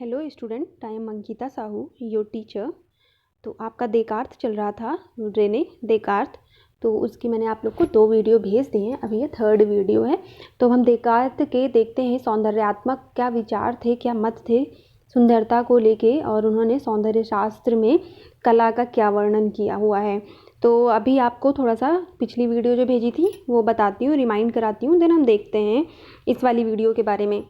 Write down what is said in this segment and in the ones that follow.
Hello student, I am Ankita Sahu, your teacher. तो आपका डेकार्त चल रहा था, रेने डेकार्त। तो उसकी मैंने आप लोग को 2 वीडियो भेज दिए हैं, अभी ये 3rd वीडियो है। तो हम डेकार्त के देखते हैं सौंदर्यात्मक क्या विचार थे, क्या मत थे सुंदरता को लेके, और उन्होंने सौंदर्य शास्त्र में कला का क्या वर्णन किया हुआ है। तो अभी आपको थोड़ा सा पिछली वीडियो जो भेजी थी वो बताती हूँ, रिमाइंड कराती हूँ, देन हम देखते हैं इस वाली वीडियो के बारे में।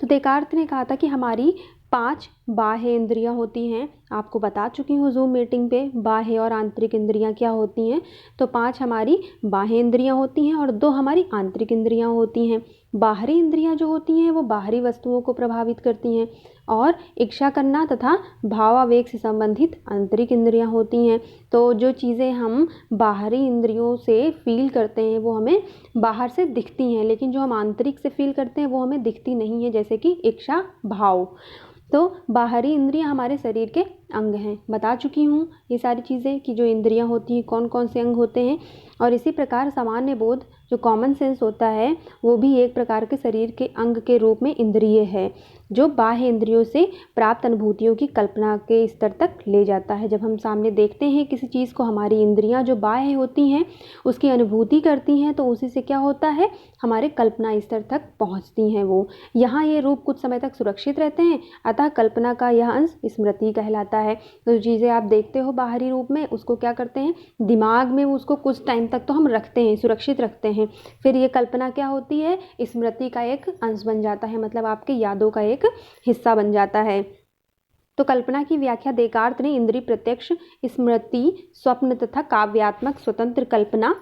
तो डेकार्त ने कहा था कि हमारी 5 बाह्य इंद्रियां होती हैं। आपको बता चुकी हूँ जूम मीटिंग पे बाह्य और आंतरिक इंद्रियां क्या होती हैं। तो 5 हमारी बाह्य इंद्रियां होती हैं और 2 हमारी आंतरिक इंद्रियां होती हैं। बाहरी इंद्रियां जो होती हैं वो बाहरी वस्तुओं को प्रभावित करती हैं, और इच्छा करना तथा भावावेग से संबंधित आंतरिक इंद्रियां होती हैं। तो जो चीज़ें हम बाहरी इंद्रियों से फील करते हैं वो हमें बाहर से दिखती हैं, लेकिन जो हम आंतरिक से फील करते हैं वो हमें दिखती नहीं है, जैसे कि इच्छा, भाव। तो बाहरी इंद्रियां हमारे शरीर के अंग हैं। बता चुकी हूँ ये सारी चीज़ें कि जो इंद्रियां होती हैं कौन कौन से अंग होते हैं। और इसी प्रकार सामान्य बोध जो कॉमन सेंस होता है वो भी एक प्रकार के शरीर के अंग के रूप में इंद्रिय है, जो बाह्य इंद्रियों से प्राप्त अनुभूतियों की कल्पना के स्तर तक ले जाता है। जब हम सामने देखते हैं किसी चीज़ को, हमारी इंद्रियां जो बाह्य होती हैं उसकी अनुभूति करती हैं, तो उसी से क्या होता है, हमारे कल्पना स्तर तक पहुंचती हैं वो। यहाँ ये रूप कुछ समय तक सुरक्षित रहते हैं, अतः कल्पना का यह अंश स्मृति कहलाता है। तो चीज़ें आप देखते हो बाहरी रूप में, उसको क्या करते हैं, दिमाग में उसको कुछ टाइम तक तो हम रखते हैं, सुरक्षित रखते हैं। फिर ये कल्पना क्या होती है, स्मृति का एक अंश बन जाता है, मतलब आपके यादों का एक हिस्सा बन जाता है। तो कल्पना की व्याख्या डेकार्त ने इंद्रिय प्रत्यक्ष, स्मृति, स्वप्न तथा काव्यात्मक स्वतंत्र कल्पना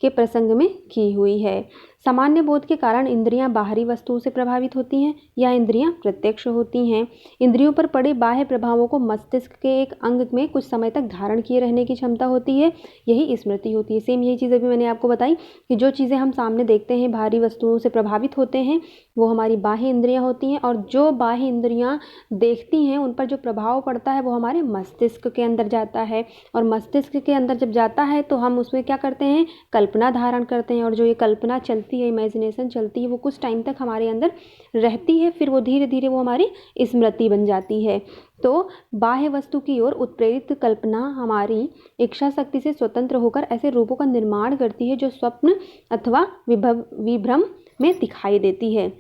के प्रसंग में की हुई है। सामान्य बोध के कारण इंद्रियां बाहरी वस्तुओं से प्रभावित होती हैं या इंद्रियां प्रत्यक्ष होती हैं। इंद्रियों पर पड़े बाह्य प्रभावों को मस्तिष्क के एक अंग में कुछ समय तक धारण किए रहने की क्षमता होती है, यही स्मृति होती है। सेम यही चीज़ अभी मैंने आपको बताई कि जो चीज़ें हम सामने देखते हैं बाहरी वस्तुओं से प्रभावित होते हैं वो हमारी बाह्य इंद्रियां होती हैं, और जो बाह्य इंद्रियां देखती हैं उन पर जो प्रभाव पड़ता है वो हमारे मस्तिष्क के अंदर जाता है, और मस्तिष्क के अंदर जब जाता है तो हम उसमें क्या करते हैं, कल्पना धारण करते हैं। और जो ये कल्पना चलती है, इमेजिनेशन चलती है, वो कुछ टाइम तक हमारे अंदर रहती है, फिर वो धीरे धीरे वो हमारी स्मृति बन जाती है। तो बाह्य वस्तु की ओर उत्प्रेरित कल्पना हमारी इच्छा शक्ति से स्वतंत्र होकर ऐसे रूपों का निर्माण करती है जो स्वप्न अथवा विभ्रम में दिखाई देती है।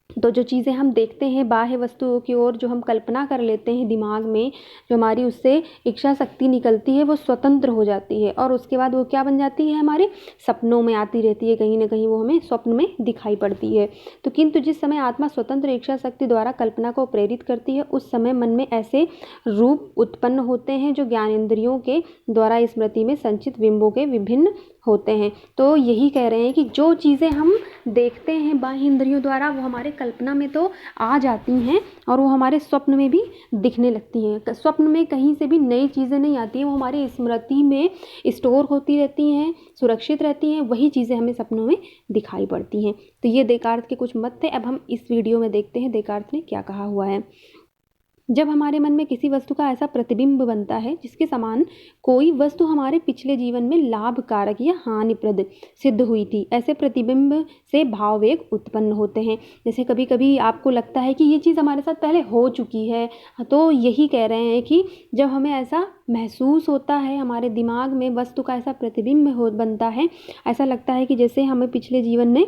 तो जो चीज़ें हम देखते हैं बाह्य वस्तुओं की ओर, जो हम कल्पना कर लेते हैं दिमाग में, जो हमारी उससे इच्छा शक्ति निकलती है वो स्वतंत्र हो जाती है, और उसके बाद वो क्या बन जाती है, हमारे सपनों में आती रहती है, कहीं ना कहीं वो हमें स्वप्न में दिखाई पड़ती है। तो किंतु जिस समय आत्मा स्वतंत्र इच्छा शक्ति द्वारा कल्पना को प्रेरित करती है उस समय मन में ऐसे रूप उत्पन्न होते हैं जो ज्ञानेंद्रियों के द्वारा स्मृति में संचित बिंबों के विभिन्न होते हैं। तो यही कह रहे हैं कि जो चीज़ें हम देखते हैं बाह्य इंद्रियों द्वारा वो हमारे कल्पना में तो आ जाती हैं और वो हमारे स्वप्न में भी दिखने लगती हैं। स्वप्न में कहीं से भी नई चीज़ें नहीं आती हैं, वो हमारी स्मृति में स्टोर होती रहती हैं, सुरक्षित रहती हैं, वही चीज़ें हमें सपनों में दिखाई पड़ती हैं। तो ये डेकार्त के कुछ मत थे। अब हम इस वीडियो में देखते हैं डेकार्त ने क्या कहा हुआ है। जब हमारे मन में किसी वस्तु का ऐसा प्रतिबिंब बनता है जिसके समान कोई वस्तु हमारे पिछले जीवन में लाभकारक या हानिप्रद सिद्ध हुई थी, ऐसे प्रतिबिंब से भाववेग उत्पन्न होते हैं। जैसे कभी कभी आपको लगता है कि ये चीज़ हमारे साथ पहले हो चुकी है, तो यही कह रहे हैं कि जब हमें ऐसा महसूस होता है, हमारे दिमाग में वस्तु का ऐसा प्रतिबिंब बनता है, ऐसा लगता है कि जैसे हमें पिछले जीवन में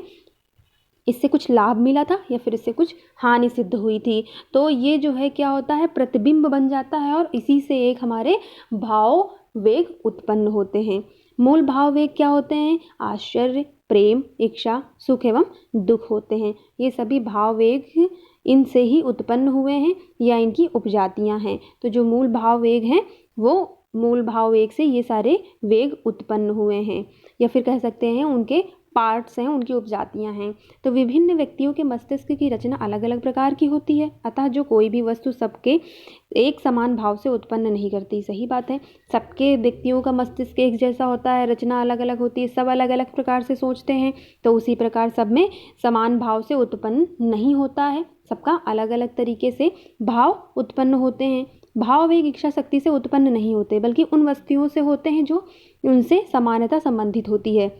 इससे कुछ लाभ मिला था या फिर इससे कुछ हानि सिद्ध हुई थी, तो ये जो है क्या होता है, प्रतिबिंब बन जाता है, और इसी से एक हमारे भाव वेग उत्पन्न होते हैं। मूल भाव वेग क्या होते हैं, आश्चर्य, प्रेम, इच्छा, सुख एवं दुख होते हैं। ये सभी भाव वेग इनसे ही उत्पन्न हुए हैं या इनकी उपजातियां हैं। तो जो मूल भाव वेग हैं वो मूल भाव वेग से ये सारे वेग उत्पन्न हुए हैं, या फिर कह सकते हैं उनके पार्ट्स हैं, उनकी उपजातियां हैं। तो विभिन्न व्यक्तियों के मस्तिष्क की रचना अलग अलग प्रकार की होती है, अतः जो कोई भी वस्तु सबके एक समान भाव से उत्पन्न नहीं करती। सही बात है, सबके व्यक्तियों का मस्तिष्क एक जैसा होता है, रचना अलग अलग होती है, सब अलग अलग प्रकार से सोचते हैं, तो उसी प्रकार सब में समान भाव से उत्पन्न नहीं होता है, सबका अलग अलग तरीके से भाव उत्पन्न होते हैं। भाव वेग इच्छा शक्ति से उत्पन्न नहीं होते, बल्कि उन वस्तुओं से होते हैं जो उनसे समानता संबंधित होती है।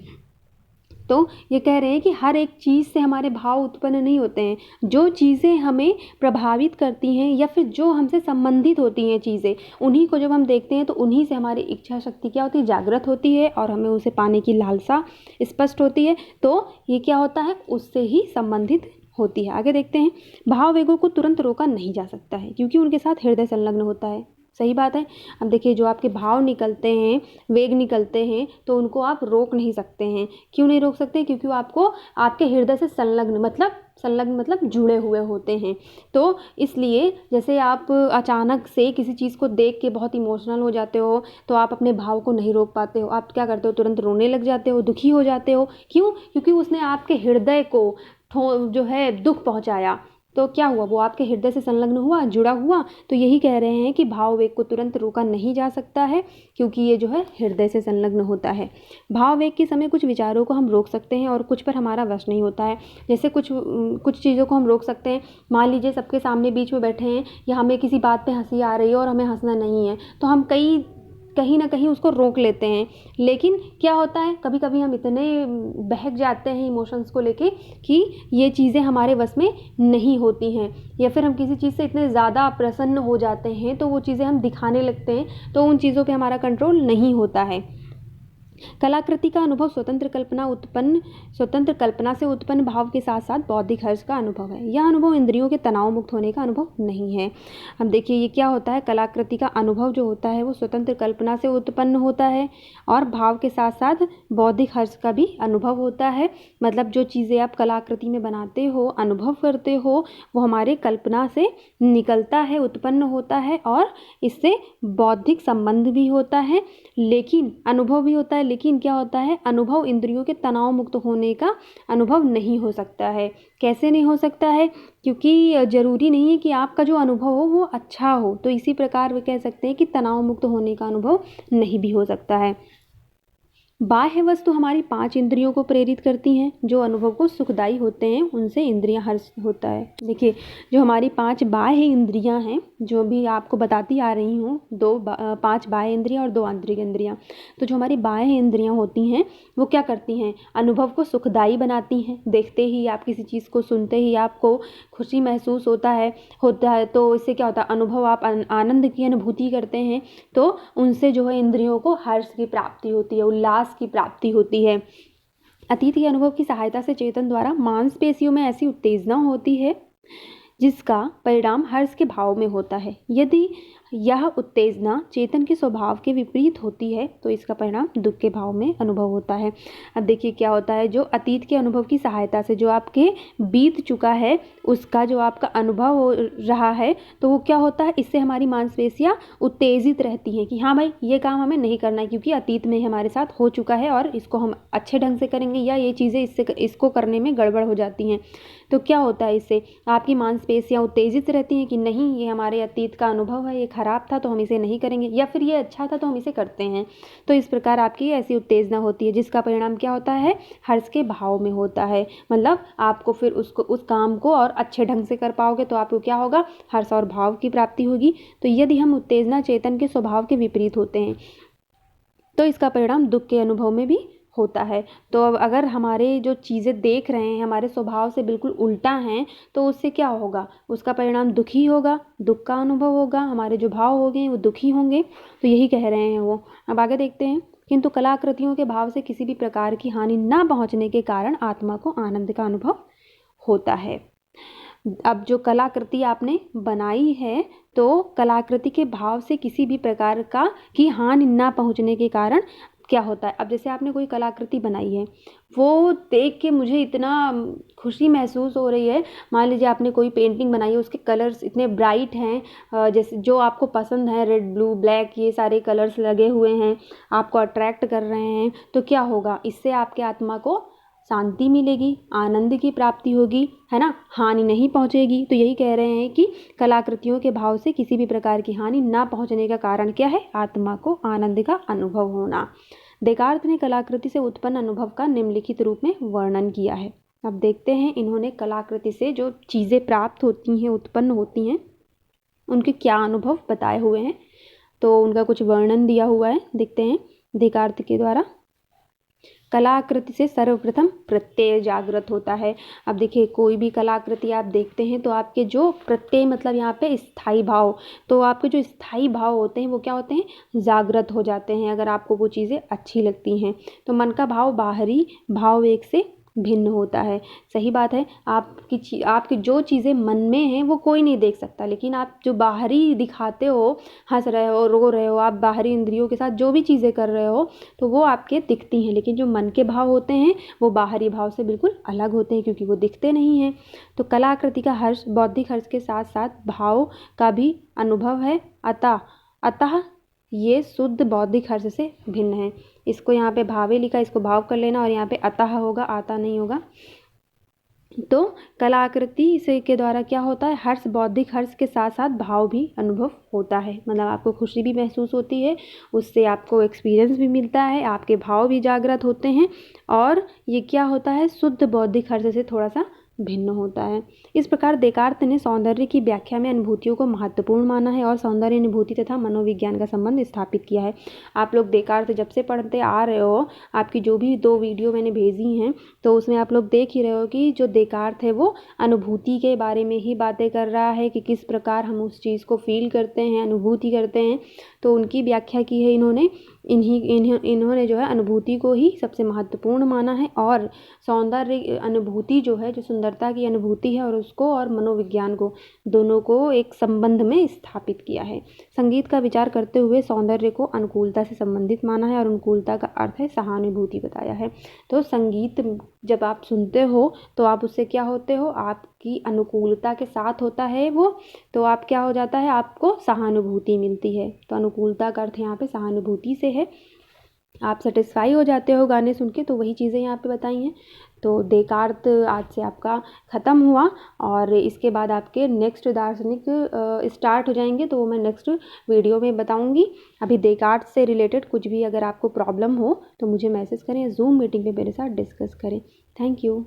तो ये कह रहे हैं कि हर एक चीज़ से हमारे भाव उत्पन्न नहीं होते हैं। जो चीज़ें हमें प्रभावित करती हैं या फिर जो हमसे संबंधित होती हैं चीज़ें, उन्हीं को जब हम देखते हैं तो उन्हीं से हमारी इच्छा शक्ति क्या होती है, जागृत होती है और हमें उसे पाने की लालसा स्पष्ट होती है। तो ये क्या होता है, उससे ही संबंधित होती है। आगे देखते हैं, भाव वेगों को तुरंत रोका नहीं जा सकता है क्योंकि उनके साथ हृदय संलग्न होता है। सही बात है। अब देखिए, जो आपके भाव निकलते हैं, वेग निकलते हैं, तो उनको आप रोक नहीं सकते हैं। क्यों नहीं रोक सकते? क्योंकि वो आपको आपके हृदय से संलग्न मतलब जुड़े हुए होते हैं। तो इसलिए जैसे आप अचानक से किसी चीज़ को देख के बहुत इमोशनल हो जाते हो, तो आप अपने भाव को नहीं रोक पाते हो। आप क्या करते हो, तुरंत रोने लग जाते हो, दुखी हो जाते हो। क्यों? क्योंकि उसने आपके हृदय को जो है दुख पहुँचाया। तो क्या हुआ, वो आपके हृदय से संलग्न हुआ, जुड़ा हुआ। तो यही कह रहे हैं कि भाव वेग को तुरंत रोका नहीं जा सकता है क्योंकि ये जो है हृदय से संलग्न होता है। भाव वेग के समय कुछ विचारों को हम रोक सकते हैं और कुछ पर हमारा वश नहीं होता है। जैसे कुछ चीज़ों को हम रोक सकते हैं। मान लीजिए सबके सामने बीच में बैठे हैं या हमें किसी बात पे हंसी आ रही है और हमें हंसना नहीं है, तो हम कहीं ना कहीं उसको रोक लेते हैं। लेकिन क्या होता है, कभी कभी हम इतने बहक जाते हैं इमोशंस को लेके कि ये चीज़ें हमारे वश में नहीं होती हैं, या फिर हम किसी चीज़ से इतने ज़्यादा प्रसन्न हो जाते हैं तो वो चीज़ें हम दिखाने लगते हैं, तो उन चीज़ों पे हमारा कंट्रोल नहीं होता है। कलाकृति का अनुभव स्वतंत्र कल्पना से उत्पन्न भाव के साथ साथ बौद्धिक हर्ष का अनुभव है। यह अनुभव इंद्रियों के तनाव मुक्त होने का अनुभव नहीं है। अब देखिए, ये क्या होता है, कलाकृति का अनुभव जो होता है वो स्वतंत्र कल्पना से उत्पन्न होता है और भाव के साथ साथ बौद्धिक हर्ष का भी अनुभव होता है। मतलब जो चीज़ें आप कलाकृति में बनाते हो, अनुभव करते हो, वो हमारे कल्पना से निकलता है, उत्पन्न होता है और इससे बौद्धिक संबंध भी होता है, लेकिन अनुभव भी होता है। लेकिन क्या होता है, अनुभव इंद्रियों के तनाव मुक्त होने का अनुभव नहीं हो सकता है। कैसे नहीं हो सकता है? क्योंकि ज़रूरी नहीं है कि आपका जो अनुभव हो वो अच्छा हो। तो इसी प्रकार वे कह सकते हैं कि तनाव मुक्त होने का अनुभव नहीं भी हो सकता है। बाह्य वस्तु हमारी 5 इंद्रियों को प्रेरित करती हैं। जो अनुभव को सुखदायी होते हैं उनसे इंद्रियां हर्ष होता है। देखिए, जो हमारी 5 बाह्य इंद्रियां हैं, जो भी आपको बताती आ रही हूँ, 5 बाह्य इंद्रियां और 2 आंतरिक इंद्रियां। तो जो हमारी बाह्य इंद्रियां होती हैं वो क्या करती हैं, अनुभव को सुखदायी बनाती हैं। देखते ही आप किसी चीज़ को, सुनते ही आपको खुशी महसूस होता है। तो इससे क्या होता है, अनुभव आप आनंद की अनुभूति करते हैं, तो उनसे जो है इंद्रियों को हर्ष की प्राप्ति होती है, उल्लास की प्राप्ति होती है। अतीत के अनुभव की सहायता से चेतन द्वारा मांसपेशियों में ऐसी उत्तेजना होती है जिसका परिणाम हर्ष के भाव में होता है। यदि यह उत्तेजना चेतन के स्वभाव के विपरीत होती है तो इसका परिणाम दुख के भाव में अनुभव होता है। अब देखिए क्या होता है, जो अतीत के अनुभव की सहायता से जो आपके बीत चुका है उसका जो आपका अनुभव हो रहा है, तो वो क्या होता है, इससे हमारी मांसपेशियाँ उत्तेजित रहती हैं कि हाँ भाई, ये काम हमें नहीं करना है क्योंकि अतीत में हमारे साथ हो चुका है और इसको हम अच्छे ढंग से करेंगे, या ये चीज़ें इसको करने में गड़बड़ हो जाती हैं। तो क्या होता है, इससे आपकी मांसपेशियाँ उत्तेजित रहती हैं कि नहीं, ये हमारे अतीत का अनुभव है, ये खराब था तो हम इसे नहीं करेंगे, या फिर ये अच्छा था तो हम इसे करते हैं। तो इस प्रकार आपकी ऐसी उत्तेजना होती है जिसका परिणाम क्या होता है, हर्ष के भाव में होता है। मतलब आपको फिर उस काम को और अच्छे ढंग से कर पाओगे तो आपको क्या होगा, हर्ष और भाव की प्राप्ति होगी। तो यदि हम उत्तेजना चेतन के स्वभाव के विपरीत होते हैं तो इसका परिणाम दुख के अनुभव में भी होता है। तो अब अगर हमारे जो चीज़ें देख रहे हैं हमारे स्वभाव से बिल्कुल उल्टा हैं, तो उससे क्या होगा, उसका परिणाम दुखी होगा, दुख का अनुभव होगा, हमारे जो भाव होंगे वो दुखी होंगे। तो यही कह रहे हैं वो। अब आगे देखते हैं, किंतु कलाकृतियों के भाव से किसी भी प्रकार की हानि न पहुँचने के कारण आत्मा को आनंद का अनुभव होता है। अब जो कलाकृति आपने बनाई है, तो कलाकृति के भाव से किसी भी प्रकार की हानि ना पहुंचने के कारण क्या होता है, अब जैसे आपने कोई कलाकृति बनाई है, वो देख के मुझे इतना खुशी महसूस हो रही है। मान लीजिए आपने कोई पेंटिंग बनाई है, उसके कलर्स इतने ब्राइट हैं, जैसे जो आपको पसंद है, रेड, ब्लू, ब्लैक, ये सारे कलर्स लगे हुए हैं, आपको अट्रैक्ट कर रहे हैं। तो क्या होगा, इससे आपके आत्मा को शांति मिलेगी, आनंद की प्राप्ति होगी, है ना, हानि नहीं पहुंचेगी। तो यही कह रहे हैं कि कलाकृतियों के भाव से किसी भी प्रकार की हानि ना पहुंचने का कारण क्या है, आत्मा को आनंद का अनुभव होना। देकार्त ने कलाकृति से उत्पन्न अनुभव का निम्नलिखित रूप में वर्णन किया है। अब देखते हैं इन्होंने कलाकृति से जो चीज़ें प्राप्त होती हैं, उत्पन्न होती हैं, उनके क्या अनुभव बताए हुए हैं। तो उनका कुछ वर्णन दिया हुआ है, देखते हैं देकार्त के द्वारा। कलाकृति से सर्वप्रथम प्रत्यय जागृत होता है। अब देखिए कोई भी कलाकृति आप देखते हैं तो आपके जो प्रत्यय मतलब यहाँ पे स्थायी भाव, तो आपके जो स्थायी भाव होते हैं वो क्या होते हैं, जागृत हो जाते हैं अगर आपको वो चीज़ें अच्छी लगती हैं। तो मन का भाव बाहरी भाव वेग से भिन्न होता है। सही बात है, आपकी जो चीज़ें मन में हैं वो कोई नहीं देख सकता, लेकिन आप जो बाहरी दिखाते हो, हंस रहे हो, रो रहे हो, आप बाहरी इंद्रियों के साथ जो भी चीज़ें कर रहे हो तो वो आपके दिखती हैं, लेकिन जो मन के भाव होते हैं वो बाहरी भाव से बिल्कुल अलग होते हैं क्योंकि वो दिखते नहीं हैं। तो कलाकृति का हर्ष बौद्धिक हर्ष के साथ साथ भाव का भी अनुभव है, अतः ये शुद्ध बौद्धिक हर्ष से भिन्न है। इसको यहाँ पे भावे लिखा, इसको भाव कर लेना और यहाँ पे अतः होगा, आता नहीं होगा। तो कलाकृति से के द्वारा क्या होता है, हर्ष बौद्धिक हर्ष के साथ साथ भाव भी अनुभव होता है, मतलब आपको खुशी भी महसूस होती है, उससे आपको एक्सपीरियंस भी मिलता है, आपके भाव भी जागृत होते हैं और ये क्या होता है, शुद्ध बौद्धिक हर्ष से थोड़ा सा भिन्न होता है। इस प्रकार देकार्त ने सौंदर्य की व्याख्या में अनुभूतियों को महत्वपूर्ण माना है और सौंदर्य अनुभूति तथा मनोविज्ञान का संबंध स्थापित किया है। आप लोग देकार्त जब से पढ़ते आ रहे हो, आपकी जो भी 2 वीडियो मैंने भेजी हैं तो उसमें आप लोग देख ही रहे हो कि जो देकार्त है वो अनुभूति के बारे में ही बातें कर रहा है कि किस प्रकार हम उस चीज़ को फील करते हैं, अनुभूति करते हैं। तो उनकी व्याख्या की है इन्होंने। इन्होंने जो है अनुभूति को ही सबसे महत्वपूर्ण माना है और सौंदर्य अनुभूति जो है, जो सुंदरता की अनुभूति है और उसको और मनोविज्ञान को, दोनों को एक संबंध में स्थापित किया है। संगीत का विचार करते हुए सौंदर्य को अनुकूलता से संबंधित माना है और अनुकूलता का अर्थ है सहानुभूति बताया है। तो संगीत जब आप सुनते हो तो आप उससे क्या होते हो, आपकी अनुकूलता के साथ होता है वो, तो आप क्या हो जाता है, आपको सहानुभूति मिलती है। तो अनुकूलता का अर्थ यहाँ पे सहानुभूति से है, आप सेटिस्फाई हो जाते हो गाने सुन के, तो वही चीज़ें यहाँ पे बताई हैं। तो देकार्त आज से आपका ख़त्म हुआ और इसके बाद आपके नेक्स्ट दार्शनिक स्टार्ट हो जाएंगे, तो वो मैं नेक्स्ट वीडियो में बताऊंगी। अभी देकार्त से रिलेटेड कुछ भी अगर आपको प्रॉब्लम हो तो मुझे मैसेज करें, जूम मीटिंग पे मेरे साथ डिस्कस करें। Thank you.